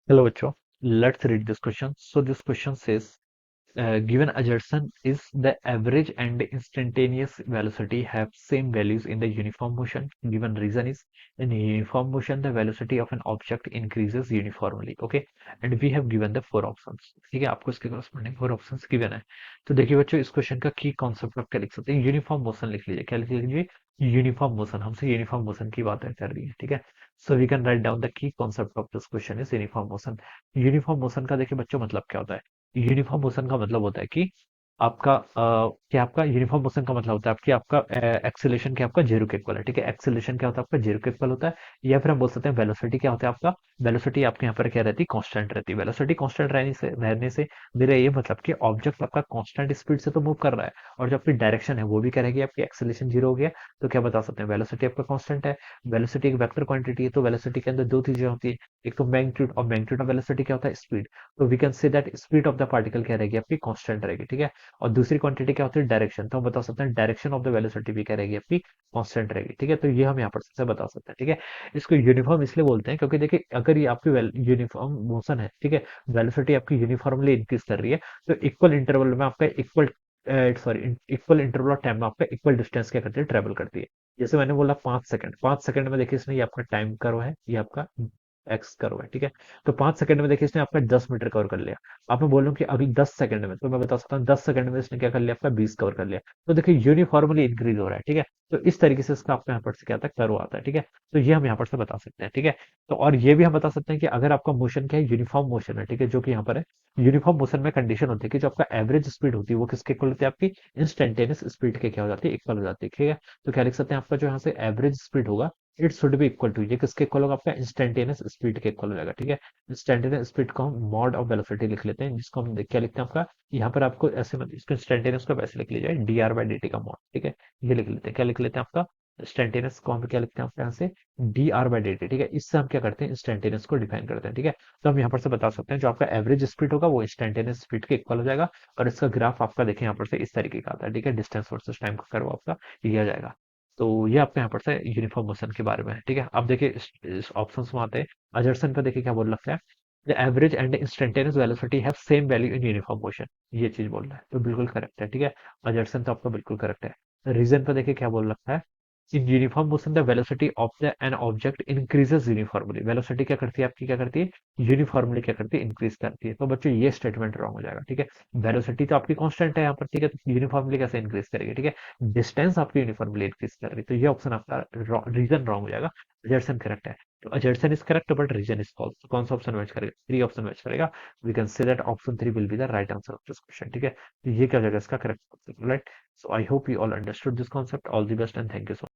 Hello, Acho. Let's read this question. So this question says, given assertion is the average and instantaneous velocity have same values in the uniform motion. Given reason is in uniform motion the velocity of an object increases uniformly. Okay, and we have given the four options. ठीक है, आपको इसके corresponding four options given है. तो देखिए बच्चों, इस question का की कॉन्सेप्ट आप क्या लिख सकते हैं? यूनिफॉर्म मोशन लिख लीजिए. क्या लिख लीजिए? Uniform motion. हमसे यूनिफॉर्म मोशन की बात कर रही है. ठीक है, so we can write down the key concept of this question is uniform motion. Uniform motion का देखिए बच्चों मतलब क्या होता है? यूनिफॉर्म मोशन का मतलब होता है कि आपका क्या आपका यूनिफॉर्म मोशन का मतलब होता है कि आपका एक्सेलेरेशन क्या आपका जीरो के इक्वल है. ठीक है, एक्सेलेरेशन क्या होता है आपका? जीरो के इक्वल होता है. या फिर हम बोल सकते हैं वेलोसिटी क्या होता है आपका? वेलोसिटी आपके यहाँ पर क्या रहती है? कांस्टेंट रहती है. वेलोसिटी कांस्टेंट रहने से मेरा ये मतलब कि ऑब्जेक्ट आपका कांस्टेंट स्पीड से तो मूव कर रहा है, और जो आपकी डायरेक्शन है वो भी क्या रहेगी? आपकी एक्सेलेरेशन जीरो हो गया. तो क्या बता सकते हैं? वेलोसिटी आपका कांस्टेंट है. वेलोसिटी एक वेक्टर क्वांटिटी है, तो वेलोसिटी के अंदर दो चीजें होती है. एक तो मैग्नीट्यूड, और मैग्नीट्यूड ऑफ वेलोसिटी क्या होता है? स्पीड. तो we can say that speed of the particle क्या रहेगी? आपकी कांस्टेंट रहेगी. ठीक है, और दूसरी क्वांटिटी क्या होती है? डायरेक्शन. तो हम बता सकते हैं डायरेक्शन ऑफ द वेलोसिटी भी क्या रहेगी? आपकी कांस्टेंट रहेगी. ठीक है, तो ये हम यहाँ पर से बता सकते हैं. ठीक है, इसको यूनिफॉर्म इसलिए बोलते हैं क्योंकि देखिए अगर ये आपकी यूनिफॉर्म मोशन है, ठीक है, वेलोसिटी आपकी यूनिफॉर्मली इंक्रीज कर रही है, तो इक्वल इंटरवल में आपका इक्वल इंटरवल ऑफ टाइम में आपका इक्वल डिस्टेंस क्या करती है? ट्रेवल करती है. जैसे मैंने बोला 5 सेकंड, 5 सेकंड में देखिए इसने ये आपका टाइम कर्व है, ये आपका एक्स कर्व है. ठीक है, तो 5 सेकंड में देखिए इसने आपका 10 मीटर कवर कर लिया. आप मैं बोल रहा हूँ कि अभी 10 सेकंड में, तो मैं बता सकता हूँ 10 सेकंड में इसने क्या कर लिया? आपका 20 कवर कर लिया. तो देखिए यूनिफॉर्मली इंक्रीज हो रहा है. ठीक है, तो इस तरीके से इसका आपका यहाँ पर से क्या आता है? कर्व आता है. ठीक है, तो ये हम यहाँ पर से बता सकते हैं. ठीक है, तो और ये भी हम बता सकते हैं कि अगर आपका मोशन क्या है? यूनिफॉर्म मोशन है. ठीक है, जो कि यहाँ पर है. यूनिफॉर्म मोशन में कंडीशन होती है कि जो आपका एवरेज स्पीड होती है वो किसके इक्वल होती है? आपकी इंस्टेंटेनियस स्पीड के क्या हो जाती है? इक्वल हो जाती है. ठीक है, तो क्या लिख सकते हैं? आपका जो यहाँ से एवरेज स्पीड होगा, it should be equal to, ये किसके इक्वल होगा? आपका इंस्टेंटेनियस स्पीड के इक्वल हो जाएगा. ठीक है, इंस्टेंटेनियस स्पीड को हम मॉड ऑफ वेलोसिटी लिख लेते हैं, जिसको हम क्या लिखते हैं? आपका यहाँ पर आपको ऐसे मत, इसको इंस्टेंटेनियस को वैसे लिख लीजिए, D R by D T का मॉड. ठीक है, ये लिख लेते हैं. क्या लिख लेते हैं? आपका इंस्टेंटेनियस को हम क्या लिखते हैं? आपके यहाँ से D R by D T. ठीक है, इससे हम क्या करते हैं? इंस्टेंटेनियस को डिफाइन करते हैं. ठीक है, तो हम यहाँ पर से बता सकते हैं जो आपका एवरेज स्पीड होगा वो इंस्टेंटेनियस स्पीड के इक्वल हो जाएगा. और इसका ग्राफ आपका देखें यहाँ पर से इस तरीके का आता है. ठीक है, डिस्टेंस वर्सेस टाइम का कर्व आपका ये आ जाएगा. तो ये आपको यहाँ पर से यूनिफॉर्म मोशन के बारे में है. ठीक है, अब देखिए इस ऑप्शंस में आते हैं. अजर्सन पे देखिए क्या बोल रखा है? The average and instantaneous velocity have same value in uniform motion. ये चीज बोल रहा है, तो बिल्कुल करेक्ट है. ठीक है, अजर्सन तो आपका बिल्कुल करेक्ट है. रीजन पे देखिए क्या बोल रखा है? In uniform motion the velocity of the an object increases uniformly. Velocity क्या करती है? आपकी क्या करती है? यूनिफॉर्मली क्या करती है? इंक्रीज करती है. तो बच्चों ये स्टेटमेंट रॉन्ग हो जाएगा. ठीक है, वेलोसिटी तो आपकी कांस्टेंट है यहाँ पर. ठीक है, तो यूनिफॉर्मली कैसे इंक्रीज करेगी? ठीक है, डिस्टेंस आपकी यूनिफॉर्मली इंक्रीज कर रही है. तो ये ऑप्शन आपका रीजन रॉन्ग हो जाएगा. अजर्सन करेक्ट है. तो assertion is correct but reason is false. तो कौन सा ऑप्शन मैच करेगा? थ्री ऑप्शन मैच करेगा. We can say that option three will be the right answer of this question. ठीक है, तो ये क्या हो जाएगा? इसका correct answer. Right, so I hope you all understood this concept. All the best and thank you so much.